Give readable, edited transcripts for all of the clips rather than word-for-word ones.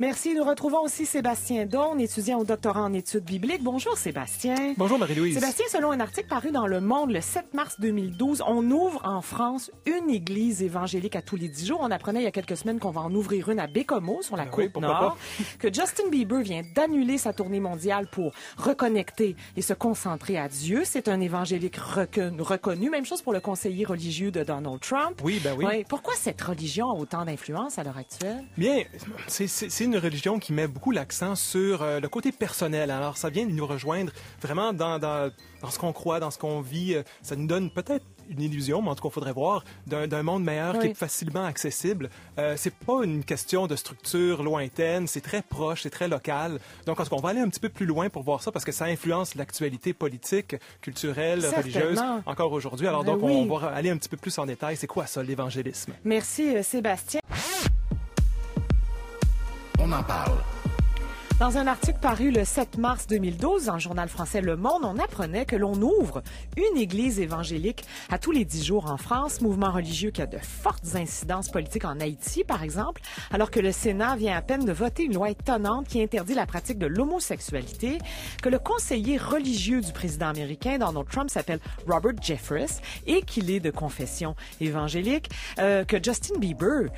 Merci. Nous retrouvons aussi Sébastien Daune, étudiant au doctorat en études bibliques. Bonjour Sébastien. Bonjour Marie-Louise. Sébastien, selon un article paru dans Le Monde le 7 mars 2012, on ouvre en France une église évangélique à tous les 10 jours. On apprenait il y a quelques semaines qu'on va en ouvrir une à Bécomo, sur la Côte-Nord. Que Justin Bieber vient d'annuler sa tournée mondiale pour reconnecter et se concentrer à Dieu. C'est un évangélique reconnu. Même chose pour le conseiller religieux de Donald Trump. Oui, ben oui. Ouais. Pourquoi cette religion a autant d'influence à l'heure actuelle? Bien, c'est une religion qui met beaucoup l'accent sur le côté personnel. Alors, ça vient de nous rejoindre vraiment dans ce qu'on croit, dans ce qu'on vit. Ça nous donne peut-être une illusion, mais en tout cas, il faudrait voir d'un monde meilleur qui est facilement accessible. C'est pas une question de structure lointaine, c'est très proche, c'est très local. Donc, en tout cas, on va aller un petit peu plus loin pour voir ça parce que ça influence l'actualité politique, culturelle, religieuse, encore aujourd'hui. Alors, donc, on va aller un petit peu plus en détail. C'est quoi ça, l'évangélisme? Merci, Sébastien. On en parle. Dans un article paru le 7 mars 2012 dans le journal français Le Monde, on apprenait que l'on ouvre une église évangélique à tous les 10 jours en France, mouvement religieux qui a de fortes incidences politiques en Haïti, par exemple, alors que le Sénat vient à peine de voter une loi étonnante qui interdit la pratique de l'homosexualité, que le conseiller religieux du président américain Donald Trump s'appelle Robert Jeffress et qu'il est de confession évangélique, que Justin Bieber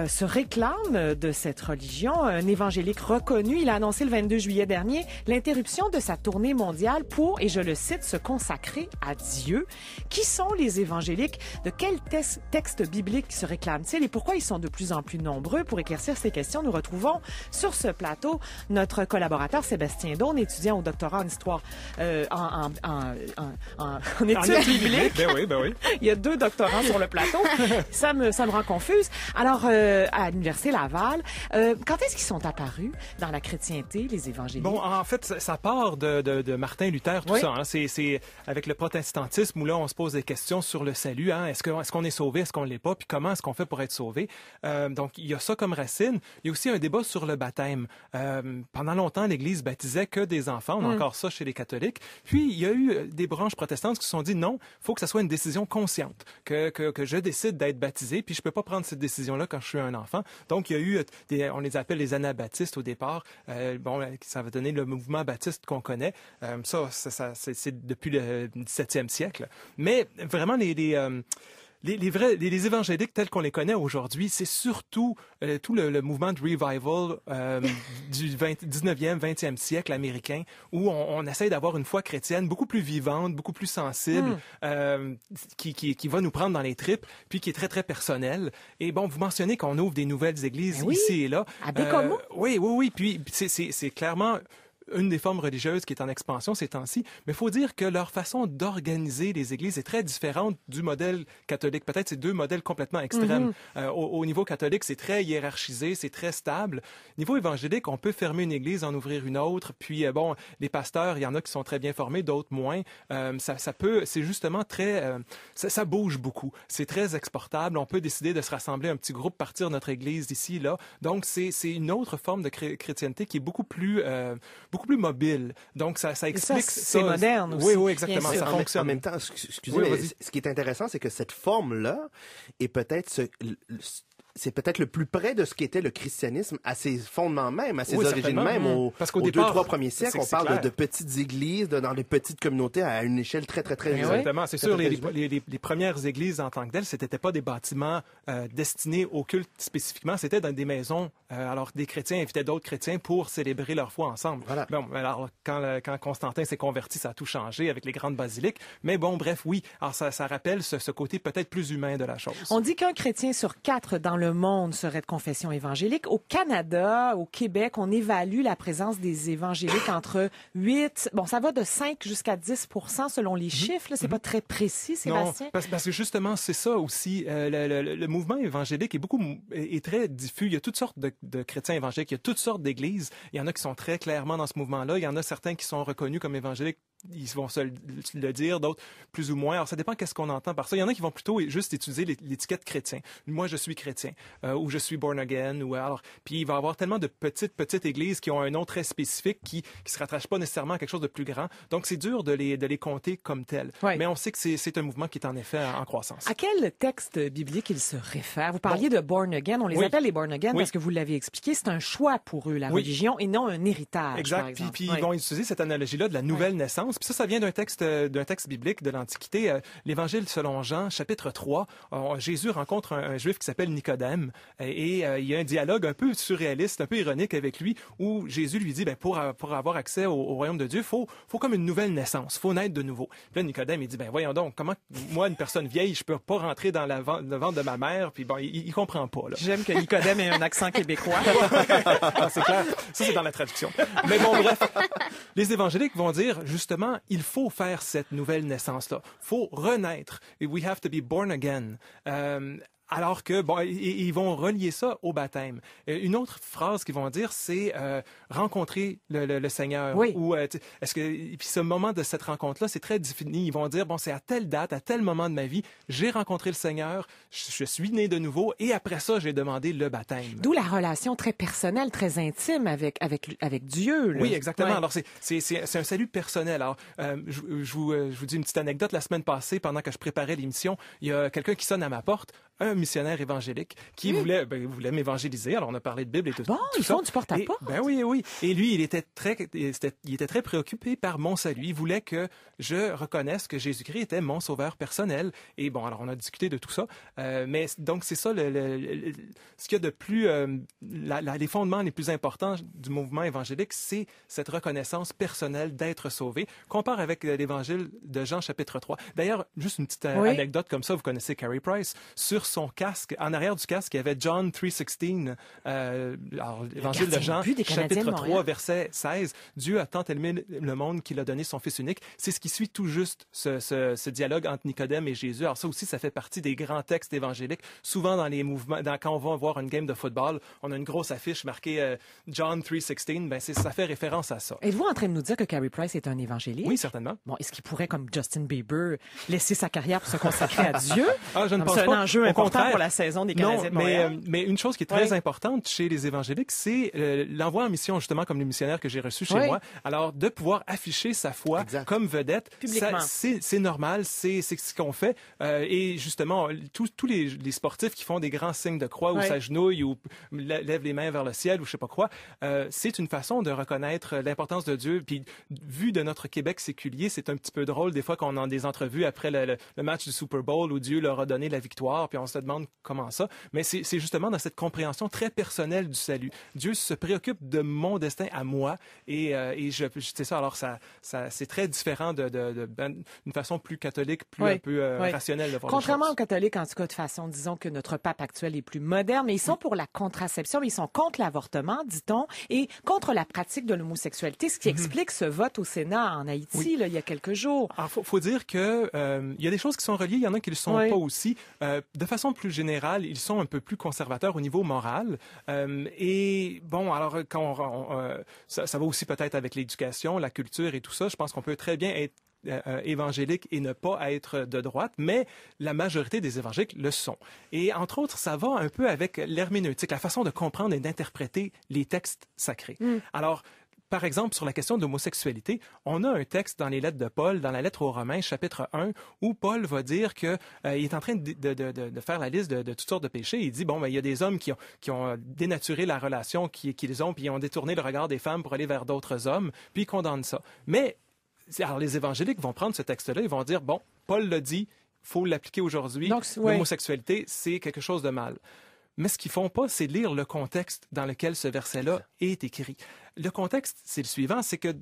se réclame de cette religion, un évangélique reconnu. Il a annoncé le 22 juillet dernier l'interruption de sa tournée mondiale pour, et je le cite, se consacrer à Dieu. Qui sont les évangéliques? De quel texte biblique se réclament-ils et pourquoi ils sont de plus en plus nombreux? Pour éclaircir ces questions, nous retrouvons sur ce plateau notre collaborateur Sébastien Daune, étudiant au doctorat en histoire en études bibliques. Ben oui. Il y a 2 doctorants sur le plateau. Ça me rend confuse. Alors, à l'Université Laval, quand est-ce qu'ils sont apparus dans la chrétienté, les évangéliques? Bon, en fait, ça part de Martin Luther, tout ça. Hein. C'est avec le protestantisme où là, on se pose des questions sur le salut. Hein. Est-ce qu'on est sauvé? Est-ce qu'on l'est pas? Puis comment est-ce qu'on fait pour être sauvé? Donc, il y a ça comme racine. Il y a aussi un débat sur le baptême. Pendant longtemps, l'Église baptisait que des enfants. On a encore ça chez les catholiques. Puis, il y a eu des branches protestantes qui se sont dit non, il faut que ça soit une décision consciente, que je décide d'être baptisé, puis je peux pas prendre cette décision-là quand je suis un enfant. Donc, il y a eu, on les appelle les anabaptistes au départ. Ça va donner le mouvement baptiste qu'on connaît. Ça c'est depuis le 17e siècle. Mais vraiment, les évangéliques tels qu'on les connaît aujourd'hui, c'est surtout tout le mouvement de revival du 19e, 20e siècle américain, où on essaie d'avoir une foi chrétienne beaucoup plus vivante, beaucoup plus sensible, qui va nous prendre dans les tripes, puis qui est très, très personnelle. Et bon, vous mentionnez qu'on ouvre des nouvelles églises ici et là. À Bécomo? Oui. Puis c'est clairement une des formes religieuses qui est en expansion ces temps-ci, mais il faut dire que leur façon d'organiser les églises est très différente du modèle catholique. Peut-être c'est 2 modèles complètement extrêmes. Au niveau catholique, c'est très hiérarchisé, c'est très stable. Niveau évangélique, on peut fermer une église, en ouvrir une autre, puis les pasteurs, il y en a qui sont très bien formés, d'autres moins. C'est justement très... ça bouge beaucoup. C'est très exportable. On peut décider de se rassembler un petit groupe, partir de notre église ici, là. Donc, c'est une autre forme de chrétienté qui est beaucoup plus mobile. Donc, ça explique ça. C'est moderne aussi. Oui, exactement. Ça fonctionne. En même temps, excusez, mais ce qui est intéressant, c'est que cette forme-là est peut-être c'est peut-être le plus près de ce qu'était le christianisme à ses fondements même, à ses origines même. Parce qu'au départ, 2-3 premiers siècles, on parle de petites églises, dans des petites communautés à une échelle très, très, très... Exactement. C'est sûr, les premières églises en tant que telles, c'était pas des bâtiments destinés au culte spécifiquement, c'était dans des maisons. Alors, des chrétiens invitaient d'autres chrétiens pour célébrer leur foi ensemble. Voilà. Bon, alors, quand Constantin s'est converti, ça a tout changé avec les grandes basiliques. Mais bon, bref, oui. Alors, ça rappelle ce côté peut-être plus humain de la chose. On dit qu'un chrétien sur 4 dans le monde serait de confession évangélique. Au Canada, au Québec, on évalue la présence des évangéliques entre 8... Bon, ça va de 5 jusqu'à 10% selon les chiffres. Là, c'est pas très précis, Sébastien. Non, parce que justement, c'est ça aussi. Le mouvement évangélique est très diffus. Il y a toutes sortes de chrétiens évangéliques. Il y a toutes sortes d'églises. Il y en a qui sont très clairement dans ce mouvement-là. Il y en a certains qui sont reconnus comme évangéliques ils vont se le dire, d'autres plus ou moins. Alors, ça dépend qu'est-ce qu'on entend par ça. Il y en a qui vont plutôt juste utiliser l'étiquette chrétien. Moi, je suis chrétien, ou je suis born again, ou alors... Puis il va y avoir tellement de petites églises qui ont un nom très spécifique qui se rattachent pas nécessairement à quelque chose de plus grand. Donc, c'est dur de les compter comme tels. Oui. Mais on sait que c'est un mouvement qui est en effet en croissance. À quel texte biblique ils se réfèrent? Vous parliez de born again. On les appelle les born again parce que vous l'avez expliqué, c'est un choix pour eux, la religion, et non un héritage. Exact. Par exemple. Puis ils vont utiliser cette analogie-là de la nouvelle naissance. Puis ça vient d'un texte biblique de l'Antiquité, l'Évangile selon Jean, chapitre 3. Jésus rencontre un Juif qui s'appelle Nicodème et il y a un dialogue un peu surréaliste, un peu ironique avec lui, où Jésus lui dit, pour avoir accès au royaume de Dieu, faut comme une nouvelle naissance, faut naître de nouveau. Puis là, Nicodème, il dit, voyons donc, comment moi, une personne vieille, je peux pas rentrer dans le ventre de ma mère, puis bon, il comprend pas, là. J'aime que Nicodème ait un accent québécois. Ah, c'est clair. Ça, c'est dans la traduction. Mais bon, bref. Les évangéliques vont dire, justement, il faut faire cette nouvelle naissance-là. Faut renaître. We have to be born again. Alors que, ils vont relier ça au baptême. Une autre phrase qu'ils vont dire, c'est rencontrer le Seigneur. Oui. Ou puis ce moment de cette rencontre-là, c'est très défini. Ils vont dire, c'est à telle date, à tel moment de ma vie, j'ai rencontré le Seigneur, je suis né de nouveau, et après ça, j'ai demandé le baptême. D'où la relation très personnelle, très intime avec Dieu. Là. Oui, exactement. Ouais. Alors, c'est un salut personnel. Alors, je vous dis une petite anecdote. La semaine passée, pendant que je préparais l'émission, il y a quelqu'un qui sonne à ma porte, un missionnaire évangélique qui voulait m'évangéliser. Alors, on a parlé de Bible et tout ça. Bon, ils font du porte-à-porte. Oui. Et lui, il était très préoccupé par mon salut. Il voulait que je reconnaisse que Jésus-Christ était mon sauveur personnel. Et bon, alors, on a discuté de tout ça. Mais donc, c'est ça, ce qu'il y a de plus... les fondements les plus importants du mouvement évangélique, c'est cette reconnaissance personnelle d'être sauvé. Compare avec l'évangile de Jean, chapitre 3. D'ailleurs, juste une petite anecdote comme ça, vous connaissez Carey Price. Sur son casque, en arrière du casque, il y avait John 3:16, l'évangile de Jean, chapitre 3, verset 16. Dieu a tant aimé le monde qu'il a donné son Fils unique. C'est ce qui suit tout juste ce dialogue entre Nicodème et Jésus. Alors ça aussi, ça fait partie des grands textes évangéliques. Souvent dans les mouvements, quand on va voir une game de football, on a une grosse affiche marquée John 3:16. Ça fait référence à ça. Êtes-vous en train de nous dire que Carey Price est un évangélique? Oui, certainement. Bon, est-ce qu'il pourrait, comme Justin Bieber, laisser sa carrière pour se consacrer à Dieu? Je ne pense pas. C'est un enjeu important pour la saison des Canadiens de Montréal. Mais une chose qui est très importante chez les évangéliques, c'est l'envoi en mission, justement, comme les missionnaires que j'ai reçus chez moi. Alors, de pouvoir afficher sa foi comme vedette, c'est normal, c'est ce qu'on fait. Et justement, tous les sportifs qui font des grands signes de croix ou s'agenouillent ou lèvent les mains vers le ciel ou je sais pas quoi, c'est une façon de reconnaître l'importance de Dieu. Puis, vu de notre Québec séculier, c'est un petit peu drôle des fois qu'on a des entrevues après le match du Super Bowl où Dieu leur a donné la victoire, puis on se demande comment ça. Mais c'est justement dans cette compréhension très personnelle du salut. Dieu se préoccupe de mon destin à moi et c'est ça. Alors c'est très différent d'une façon plus catholique, plus un peu rationnelle de voir les choses. Contrairement aux catholiques, en tout cas de façon, disons que notre pape actuel est plus moderne, mais ils sont pour la contraception, mais ils sont contre l'avortement, dit-on, et contre la pratique de l'homosexualité, ce qui explique ce vote au Sénat en Haïti là, il y a quelques jours. Alors faut dire que il y a des choses qui sont reliées, il y en a qui ne le sont pas aussi. De façon plus générale, ils sont un peu plus conservateurs au niveau moral. Et bon, alors ça va aussi peut-être avec l'éducation, la culture et tout ça. Je pense qu'on peut très bien être évangélique et ne pas être de droite, mais la majorité des évangéliques le sont. Et entre autres, ça va un peu avec l'herméneutique, la façon de comprendre et d'interpréter les textes sacrés. Alors, par exemple, sur la question de l'homosexualité, on a un texte dans les lettres de Paul, dans la lettre aux Romains, chapitre 1, où Paul va dire que il est en train de faire la liste de toutes sortes de péchés. Il dit, il y a des hommes qui ont dénaturé la relation qu'ils ont, puis ils ont détourné le regard des femmes pour aller vers d'autres hommes, puis ils condamnent ça. Mais alors, les évangéliques vont prendre ce texte-là, ils vont dire, Paul l'a dit, il faut l'appliquer aujourd'hui. L'homosexualité, c'est quelque chose de mal. Mais ce qu'ils font pas, c'est lire le contexte dans lequel ce verset-là est écrit. Le contexte, c'est le suivant, c'est que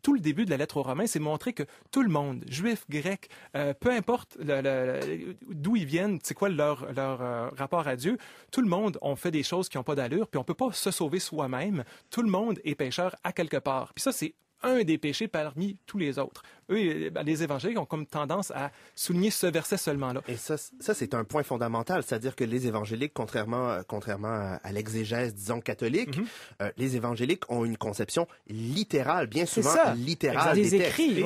tout le début de la lettre aux Romains, c'est montrer que tout le monde, juif, grec, peu importe d'où ils viennent, c'est quoi leur rapport à Dieu, tout le monde on fait des choses qui n'ont pas d'allure, puis on peut pas se sauver soi-même. Tout le monde est pécheur à quelque part. Puis ça, c'est un des péchés parmi tous les autres. les évangéliques ont comme tendance à souligner ce verset seulement-là. Et ça c'est un point fondamental, c'est-à-dire que les évangéliques, contrairement à l'exégèse, disons, catholique, les évangéliques ont une conception littérale, bien souvent littérale des textes. Écrits,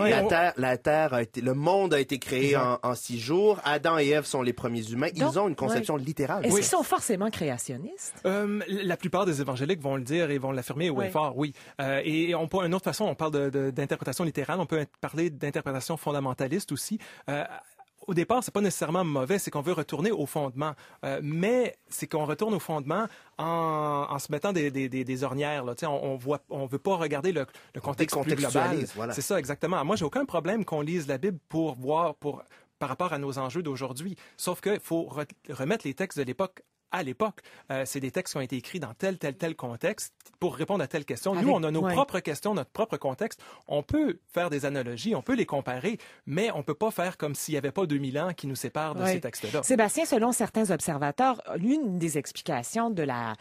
la terre a été, le monde a été créé en 6 jours. Adam et Ève sont les premiers humains. Ils ont une conception littérale. Est-ce qu'ils sont forcément créationnistes? La plupart des évangéliques vont le dire et vont l'affirmer haut et fort, oui. Et une autre façon, on parle d'interprétation littérale, on peut parler d'interprétation fondamentaliste aussi. Au départ, c'est pas nécessairement mauvais, c'est qu'on veut retourner au fondement. Mais c'est qu'on retourne au fondement en se mettant des ornières. Là. On veut pas regarder le contexte plus global. Voilà. C'est ça, exactement. Moi, j'ai aucun problème qu'on lise la Bible pour voir par rapport à nos enjeux d'aujourd'hui. Sauf qu'il faut remettre les textes de l'époque à l'époque. C'est des textes qui ont été écrits dans tel contexte pour répondre à telle question. Nous, on a nos propres questions, notre propre contexte. On peut faire des analogies, on peut les comparer, mais on peut pas faire comme s'il y avait pas 2000 ans qui nous séparent de ces textes-là. Sébastien, selon certains observateurs, l'une des explications de la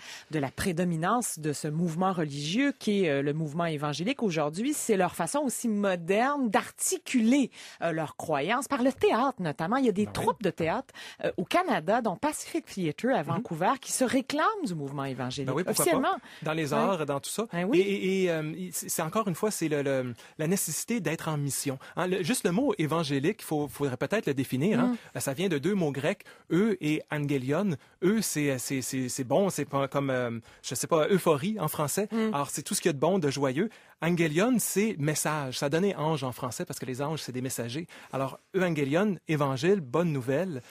prédominance de ce mouvement religieux qui est le mouvement évangélique aujourd'hui, c'est leur façon aussi moderne d'articuler leurs croyances par le théâtre, notamment. Il y a des troupes de théâtre au Canada, dont Pacific Theatre à Vancouver, qui se réclament du mouvement évangélique, officiellement. Pas? Dans les arts, dans tout ça. Et c'est encore une fois, c'est la nécessité d'être en mission. Hein, juste le mot évangélique, il faudrait peut-être le définir. Hein. Ça vient de 2 mots grecs, eux et angelion. Eux, c'est bon, c'est pas comme, je sais pas, euphorie en français. Alors, c'est tout ce qu'il y a de bon, de joyeux. Angelion, c'est message. Ça donnait ange en français parce que les anges, c'est des messagers. Alors, Evangelion, évangile, bonne nouvelle,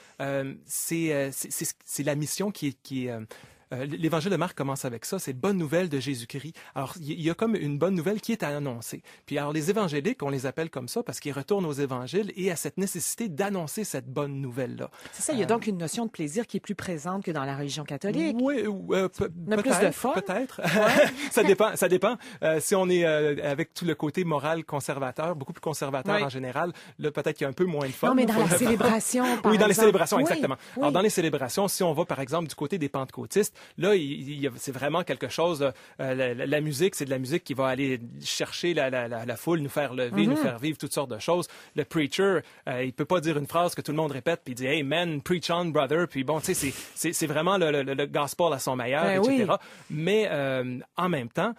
c'est la mission qui est l'Évangile de Marc commence avec ça, c'est bonne nouvelle de Jésus-Christ. Alors, il y a comme une bonne nouvelle qui est à annoncer. Puis alors, les évangéliques, on les appelle comme ça parce qu'ils retournent aux évangiles et à cette nécessité d'annoncer cette bonne nouvelle-là. C'est ça, il y a donc une notion de plaisir qui est plus présente que dans la religion catholique. Oui, plus de fun. Peut-être. Ça dépend. Si on est avec tout le côté moral conservateur, beaucoup plus conservateur en général, là, peut-être qu'il y a un peu moins de fun. Non, mais dans la célébration, par exemple. Dans les célébrations, exactement. Alors, dans les célébrations, si on va, par exemple, du côté des pentecôtistes, là, c'est vraiment quelque chose. La musique, c'est de la musique qui va aller chercher la foule, nous faire lever, nous faire vivre toutes sortes de choses. Le preacher, il peut pas dire une phrase que tout le monde répète, puis il dit "Hey man, preach on, brother." Puis bon, tu sais, c'est vraiment le gospel à son meilleur, etc. Mais en même temps,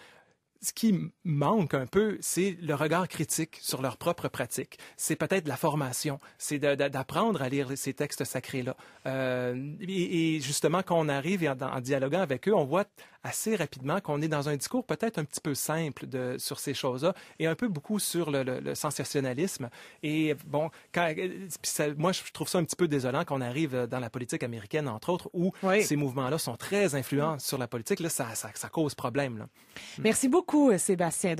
ce qui manque un peu, c'est le regard critique sur leur propre pratique. C'est peut-être la formation, c'est d'apprendre à lire ces textes sacrés-là. Et justement, quand on arrive en dialoguant avec eux, on voit assez rapidement qu'on est dans un discours peut-être un petit peu simple sur ces choses-là et un peu beaucoup sur le sensationnalisme. Et bon, moi, je trouve ça un petit peu désolant qu'on arrive dans la politique américaine, entre autres, où ces mouvements-là sont très influents sur la politique. Là, ça cause problème. Là. Merci beaucoup, Sébastien.